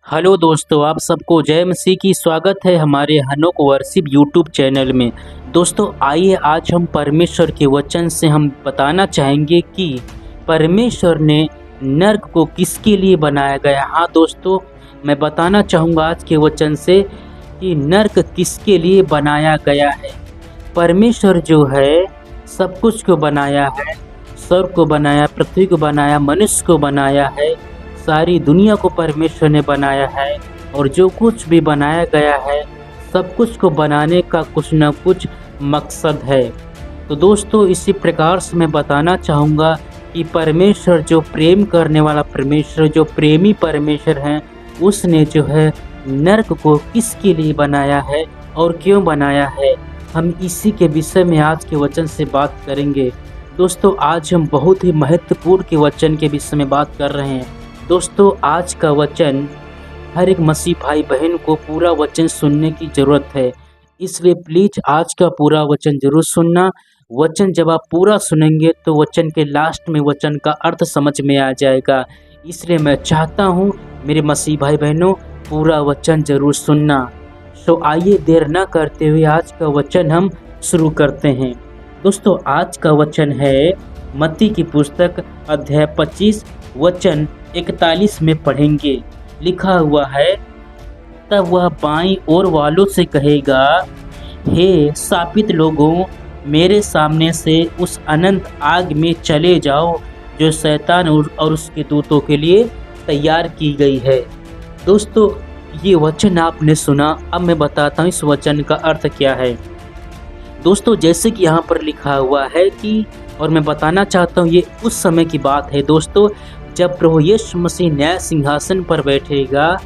Hello दोस्तों, आप सबको जय मसीह की स्वागत है हमारे हनोक वर्शिप यूट्यूब चैनल में। दोस्तों आइए आज हम परमेश्वर के वचन से हम बताना चाहेंगे कि परमेश्वर ने नर्क को किसके लिए बनाया गया। हाँ दोस्तों, मैं बताना चाहूँगा आज के वचन से कि नर्क किसके लिए बनाया गया है। परमेश्वर जो है सब कुछ को बनाया है, स्वर्ग को बनाया, पृथ्वी को बनाया, मनुष्य को बनाया है, सारी दुनिया को परमेश्वर ने बनाया है। और जो कुछ भी बनाया गया है सब कुछ को बनाने का कुछ न कुछ मकसद है। तो दोस्तों इसी प्रकार से मैं बताना चाहूँगा कि परमेश्वर जो प्रेम करने वाला परमेश्वर, जो प्रेमी परमेश्वर हैं, उसने जो है नर्क को किसके लिए बनाया है और क्यों बनाया है, हम इसी के विषय में आज के वचन से बात करेंगे। दोस्तों आज हम बहुत ही महत्वपूर्ण के वचन के विषय में बात कर रहे हैं। दोस्तों आज का वचन हर एक मसीह भाई बहन को पूरा वचन सुनने की ज़रूरत है, इसलिए प्लीज़ आज का पूरा वचन ज़रूर सुनना। वचन जब आप पूरा सुनेंगे तो वचन के लास्ट में वचन का अर्थ समझ में आ जाएगा। इसलिए मैं चाहता हूँ मेरे मसीह भाई बहनों पूरा वचन ज़रूर सुनना। तो आइए देर न करते हुए आज का वचन हम शुरू करते हैं। दोस्तों आज का वचन है मत्ती की पुस्तक अध्याय 25 वचन 41 में पढ़ेंगे। लिखा हुआ है, तब वह बाईं ओर वालों से कहेगा, हे शापित लोगों, मेरे सामने से उस अनंत आग में चले जाओ जो शैतान और उसके दूतों के लिए तैयार की गई है। दोस्तों ये वचन आपने सुना, अब मैं बताता हूँ इस वचन का अर्थ क्या है। दोस्तों जैसे कि यहाँ पर लिखा हुआ है कि, और मैं बताना चाहता हूँ ये उस समय की बात है दोस्तों जब प्रभु यीशु मसीह न्याय सिंहासन पर बैठेगा।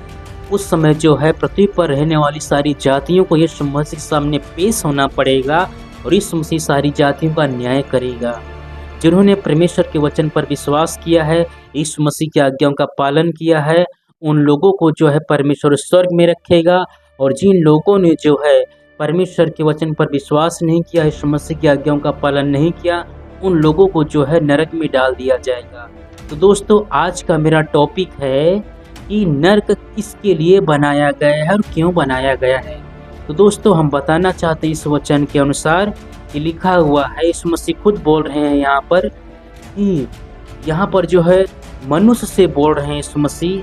उस समय जो है पृथ्वी पर रहने वाली सारी जातियों को यीशु मसीह के सामने पेश होना पड़ेगा और यीशु मसीह सारी जातियों का न्याय करेगा। जिन्होंने परमेश्वर के वचन पर विश्वास किया है, यीशु मसीह की आज्ञाओं का पालन किया है, उन लोगों को जो है परमेश्वर स्वर्ग में रखेगा। और जिन लोगों ने जो है परमेश्वर के वचन पर विश्वास नहीं किया, यीशु मसीह की आज्ञाओं का पालन नहीं किया, उन लोगों को जो है नरक में डाल दिया जाएगा। तो दोस्तों आज का मेरा टॉपिक है कि नर्क किसके लिए बनाया गया है और क्यों बनाया गया है। तो दोस्तों हम बताना चाहते हैं इस वचन के अनुसार कि लिखा हुआ है, यीशु मसीह खुद बोल रहे हैं यहाँ पर कि यहाँ पर जो है मनुष्य से बोल रहे हैं यीशु मसीह,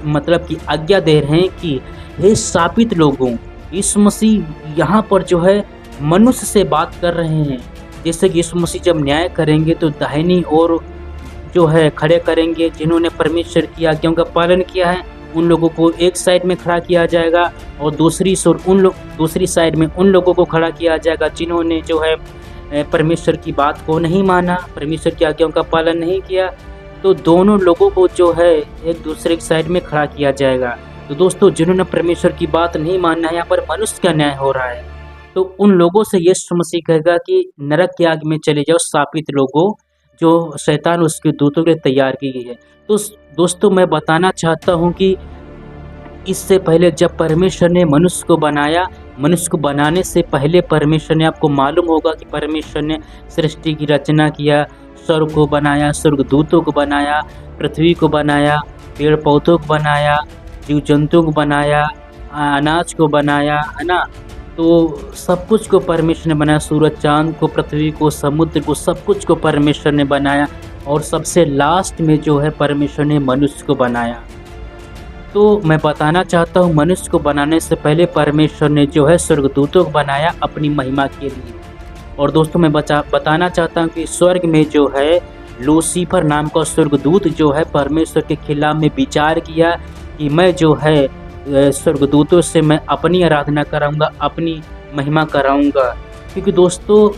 मतलब कि आज्ञा दे रहे हैं कि हे शापित लोगों। यीशु मसीह यहाँ पर जो है मनुष्य से बात कर रहे हैं। जैसे कि यीशु मसीह जब न्याय करेंगे तो दाहिनी ओर जो है खड़े करेंगे। जिन्होंने परमेश्वर की आज्ञाओं का पालन किया है उन लोगों को एक साइड में खड़ा किया जाएगा और दूसरी साइड में उन लोगों को खड़ा किया जाएगा जिन्होंने जो है परमेश्वर की बात को नहीं माना, परमेश्वर की आज्ञाओं का पालन नहीं किया। तो दोनों लोगों को जो है एक दूसरे की साइड में खड़ा किया जाएगा। तो दोस्तों जिन्होंने परमेश्वर की बात नहीं मानना है, यहाँ पर मनुष्य का न्याय हो रहा है। तो उन लोगों से यीशु मसीह कहेगा कि नरक की आग में चले जाओ शापित लोगों, जो शैतान उसके दूतों के लिए तैयार की गई है। तो दोस्तों मैं बताना चाहता हूँ कि इससे पहले जब परमेश्वर ने मनुष्य को बनाया, मनुष्य को बनाने से पहले परमेश्वर ने, आपको मालूम होगा कि परमेश्वर ने सृष्टि की रचना किया, स्वर्ग को बनाया, स्वर्गदूतों को बनाया, पृथ्वी को बनाया, पेड़ पौधों को बनाया, जीव जंतुओं को बनाया, अनाज को बनाया, है ना। तो सब कुछ को परमेश्वर ने बनाया, सूरज चांद को, पृथ्वी को, समुद्र को, सब कुछ को परमेश्वर ने बनाया। और सबसे लास्ट में जो है परमेश्वर ने मनुष्य को बनाया। तो मैं बताना चाहता हूँ मनुष्य को बनाने से पहले परमेश्वर ने जो है स्वर्गदूतों को बनाया अपनी महिमा के लिए। और दोस्तों मैं बताना चाहता हूँ कि स्वर्ग में जो है लूसीफर नाम का स्वर्गदूत जो है परमेश्वर के खिलाफ में विचार किया कि मैं जो है स्वर्गदूतों से मैं अपनी आराधना कराऊंगा, अपनी महिमा कराऊंगा। क्योंकि दोस्तों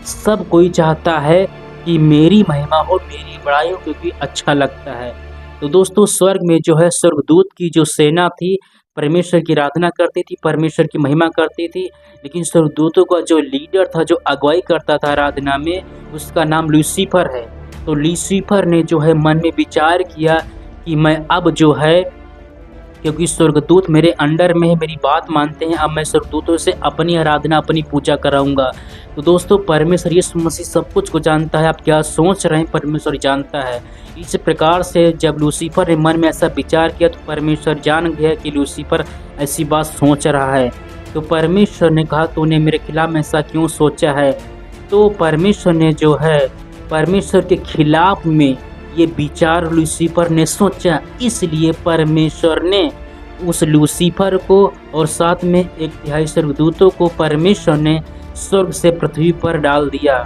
सब कोई चाहता है कि मेरी महिमा हो, मेरी बड़ाई हो, क्योंकि अच्छा लगता है। तो दोस्तों स्वर्ग में जो है स्वर्गदूत की जो सेना थी परमेश्वर की आराधना करती थी, परमेश्वर की महिमा करती थी। लेकिन स्वर्गदूतों का जो लीडर था, जो अगुवाई करता था आराधना में, उसका नाम लूसीफर है। तो लूसीफर ने जो है मन में विचार किया कि मैं अब जो है क्योंकि स्वर्गदूत मेरे अंडर में है, मेरी बात मानते हैं। अब मैं स्वर्गदूतों से अपनी आराधना, अपनी पूजा कराऊंगा। तो दोस्तों, परमेश्वर यीशु मसीह सब कुछ को जानता है। आप क्या सोच रहे हैं, परमेश्वर जानता है। इस प्रकार से जब लूसीफर ने मन में ऐसा विचार किया तो परमेश्वर जान गया कि लूसीफर ऐसी बात सोच रहा है। तो परमेश्वर ने कहा, तूने मेरे खिलाफ ऐसा क्यों सोचा है? तो परमेश्वर ने जो है, परमेश्वर के खिलाफ में ये विचार लूसीफर ने सोचा, इसलिए परमेश्वर ने उस लूसीफर को और साथ में 1/3 स्वर्गदूतों को परमेश्वर ने स्वर्ग से पृथ्वी पर डाल दिया।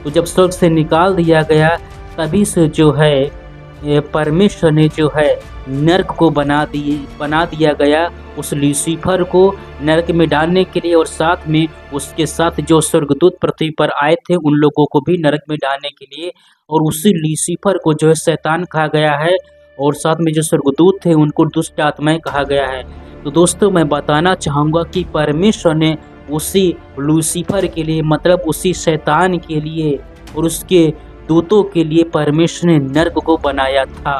तो जब स्वर्ग से निकाल दिया गया, तभी से जो है परमेश्वर ने जो है नरक को बना दिया गया, उस लूसीफर को नरक में डालने के लिए, और साथ में उसके साथ जो स्वर्गदूत पृथ्वी पर आए थे उन लोगों को भी नरक में डालने के लिए। और उसी लूसीफर को जो है शैतान कहा गया है, और साथ में जो स्वर्गदूत थे उनको दुष्ट आत्माएं कहा गया है। तो दोस्तों, मैं बताना चाहूँगा कि परमेश्वर ने उसी लूसीफर के लिए, मतलब उसी शैतान के लिए और उसके दूतों के लिए परमेश्वर ने नरक को बनाया था।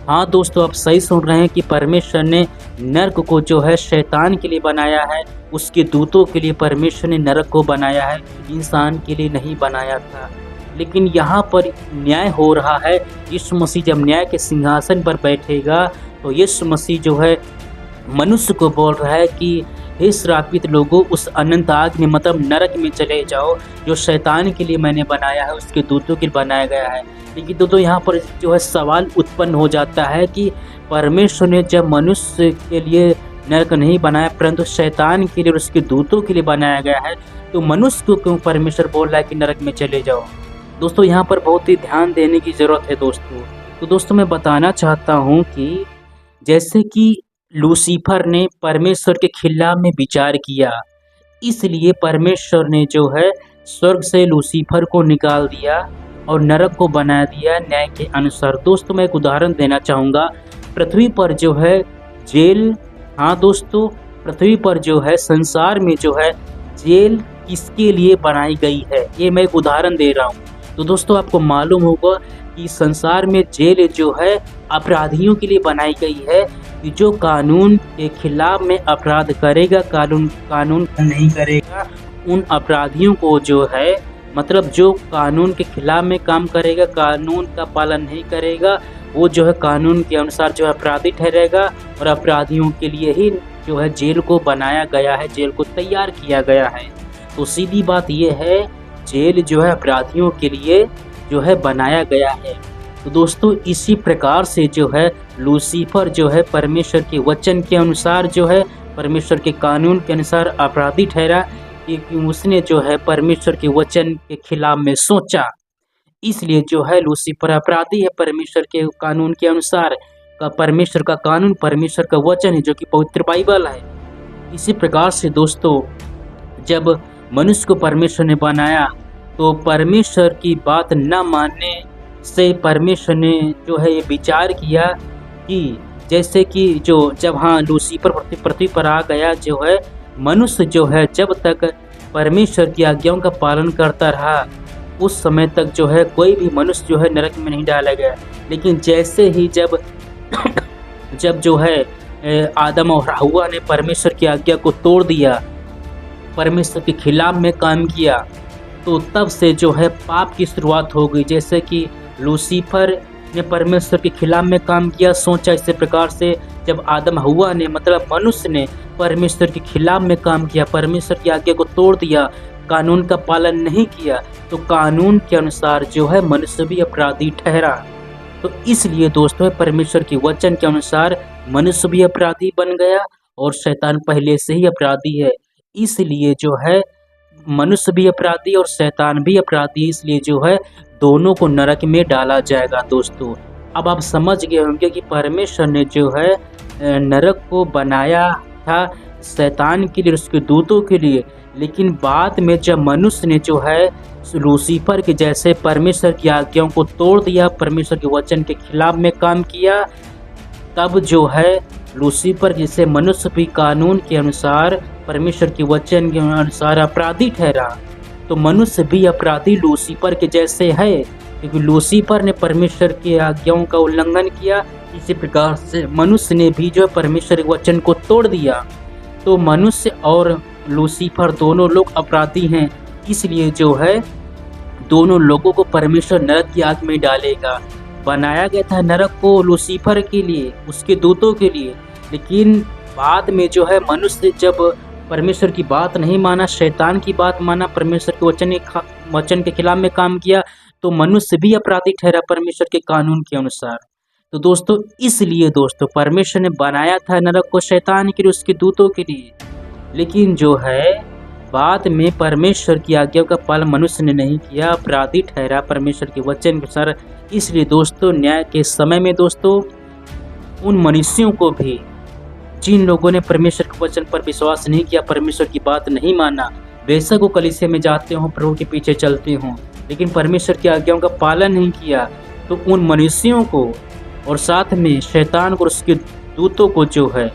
हाँ दोस्तों, आप सही सुन रहे हैं कि परमेश्वर ने नरक को जो है शैतान के लिए बनाया है, उसके दूतों के लिए परमेश्वर ने नरक को बनाया है, इंसान के लिए नहीं बनाया था। लेकिन यहाँ पर न्याय हो रहा है। यीशु मसीह जब न्याय के सिंहासन पर बैठेगा तो यीशु मसीह जो है मनुष्य को बोल रहा है कि हे श्रापित लोगों, उस अनंत आग में, मतलब नरक में चले जाओ, जो शैतान के लिए मैंने बनाया है, उसके दूतों के लिए बनाया गया है। लेकिन दोस्तों, यहाँ पर जो है सवाल उत्पन्न हो जाता है कि परमेश्वर ने जब मनुष्य के लिए नरक नहीं बनाया परंतु शैतान के लिए और उसके दूतों के लिए बनाया गया है, तो मनुष्य को क्यों परमेश्वर बोल रहा है कि नरक में चले जाओ? दोस्तों, यहाँ पर बहुत ही ध्यान देने की ज़रूरत है दोस्तों। तो दोस्तों, मैं बताना चाहता हूँ कि जैसे कि लूसीफर ने परमेश्वर के खिलाफ में विचार किया, इसलिए परमेश्वर ने जो है स्वर्ग से लूसीफर को निकाल दिया और नरक को बना दिया न्याय के अनुसार। दोस्तों, मैं एक उदाहरण देना चाहूँगा। पृथ्वी पर जो है जेल, हाँ दोस्तों, पृथ्वी पर जो है, संसार में जो है जेल किसके लिए बनाई गई है, ये मैं एक उदाहरण दे रहा हूँ। तो दोस्तों, आपको मालूम होगा कि संसार में जेल जो है अपराधियों के लिए बनाई गई है, कि जो कानून के खिलाफ में अपराध करेगा, कानून नहीं करेगा, उन अपराधियों को जो है, मतलब जो कानून के खिलाफ में काम करेगा, कानून का पालन नहीं करेगा, वो जो है कानून के अनुसार जो है अपराधी ठहरेगा। और अपराधियों के लिए ही जो है जेल को बनाया गया है, जेल को तैयार किया गया है। तो सीधी बात ये है, जेल जो है अपराधियों के लिए जो है बनाया गया है। तो दोस्तों, इसी प्रकार से जो है लूसीफर जो है परमेश्वर के वचन के अनुसार जो है, परमेश्वर के कानून के अनुसार अपराधी ठहरा, क्योंकि उसने जो है परमेश्वर के वचन के खिलाफ में सोचा, इसलिए जो है लूसीफर अपराधी है। परमेश्वर के कानून के अनुसार का, परमेश्वर का कानून, परमेश्वर का वचन है जो कि पवित्र बाइबल है। इसी प्रकार से दोस्तों, जब मनुष्य को परमेश्वर ने बनाया तो परमेश्वर की बात न मानने से परमेश्वर ने जो है ये विचार किया कि जैसे कि जब हाँ लूसीफर पृथ्वी पर आ गया, जो है मनुष्य जो है जब तक परमेश्वर की आज्ञाओं का पालन करता रहा, उस समय तक जो है कोई भी मनुष्य जो है नरक में नहीं डाला गया। लेकिन जैसे ही जब जो है आदम और हव्वा ने परमेश्वर की आज्ञा को तोड़ दिया, परमेश्वर के खिलाफ में काम किया, तो तब से जो है पाप की शुरुआत हो गई। जैसे कि लूसीफर ने परमेश्वर के खिलाफ में काम किया, सोचा, इसी प्रकार से जब आदम हव्वा ने, मतलब मनुष्य ने परमेश्वर के खिलाफ में काम किया, परमेश्वर की आज्ञा को तोड़ दिया, कानून का पालन नहीं किया, तो कानून के अनुसार जो है मनुष्य भी अपराधी ठहरा। तो इसलिए दोस्तों, परमेश्वर के वचन के अनुसार मनुष्य भी अपराधी बन गया और शैतान पहले से ही अपराधी है। इसलिए जो है मनुष्य भी अपराधी और शैतान भी अपराधी, इसलिए जो है दोनों को नरक में डाला जाएगा। दोस्तों, अब आप समझ गए होंगे कि परमेश्वर ने जो है नरक को बनाया था शैतान के लिए, उसके दूतों के लिए, लेकिन बाद में जब मनुष्य ने जो है लूसीफर के जैसे परमेश्वर की आज्ञाओं को तोड़ दिया, परमेश्वर के वचन के खिलाफ में काम किया, तब जो है लूसीफर जैसे मनुष्य भी कानून के अनुसार, परमेश्वर के वचन के अनुसार अपराधी ठहरा। तो मनुष्य भी अपराधी लूसीफर के जैसे है, क्योंकि लूसीफर ने परमेश्वर की आज्ञाओं का उल्लंघन किया, इसी प्रकार से मनुष्य ने भी जो है परमेश्वर के वचन को तोड़ दिया। तो मनुष्य और लूसीफर दोनों लोग अपराधी हैं, इसलिए जो है दोनों लोगों को परमेश्वर नरक की आग में डालेगा। बनाया गया था नरक को लूसीफर के लिए, उसके दूतों के लिए, लेकिन बाद में जो है मनुष्य जब परमेश्वर की बात नहीं माना, शैतान की बात माना, परमेश्वर के वचन के खिलाफ में काम किया, तो मनुष्य भी अपराधी ठहरा परमेश्वर के कानून के अनुसार। तो दोस्तों इसलिए दोस्तों परमेश्वर ने बनाया था नरक को शैतान के लिए, उसके दूतों के लिए, लेकिन जो है बाद में परमेश्वर की आज्ञा का पालन मनुष्य ने नहीं किया, अपराधी ठहरा परमेश्वर के वचन के अनुसार। इसलिए दोस्तों न्याय के समय में दोस्तों उन मनुष्यों को भी, जिन लोगों ने परमेश्वर के वचन पर विश्वास नहीं किया, परमेश्वर की बात नहीं माना, बेशक वो कलीसिया में जाते हों, प्रभु के पीछे चलते हों, लेकिन परमेश्वर की आज्ञाओं का पालन नहीं किया, तो उन मनुष्यों को और साथ में शैतान को और उसके दूतों को जो है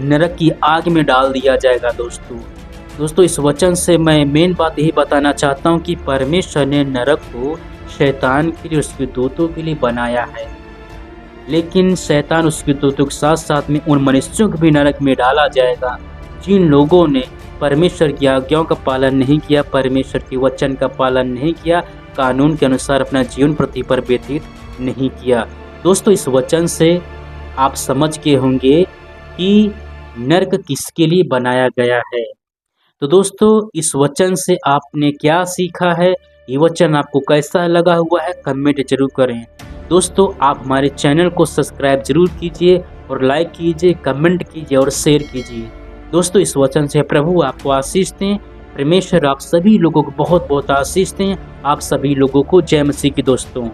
नरक की आग में डाल दिया जाएगा। दोस्तों इस वचन से मैं मेन बात यही बताना चाहता हूँ कि परमेश्वर ने नरक को शैतान के लिए, उसके दूतों के लिए बनाया है, लेकिन शैतान उसके दूतों के साथ साथ में उन मनुष्यों को भी नरक में डाला जाएगा जिन लोगों ने परमेश्वर की आज्ञाओं का पालन नहीं किया, परमेश्वर के वचन का पालन नहीं किया, कानून के अनुसार अपना जीवन पृथ्वी पर व्यतीत नहीं किया। दोस्तों इस वचन से आप समझ गए होंगे कि नरक किसके लिए बनाया गया है। तो दोस्तों इस वचन से आपने क्या सीखा है, ये वचन आपको कैसा लगा हुआ है, कमेंट जरूर करें। दोस्तों आप हमारे चैनल को सब्सक्राइब जरूर कीजिए और लाइक कीजिए, कमेंट कीजिए और शेयर कीजिए। दोस्तों इस वचन से प्रभु आपको आशीष दें, परमेश्वर आप सभी लोगों को बहुत बहुत आशीष दें। आप सभी लोगों को जय मसीह की दोस्तों।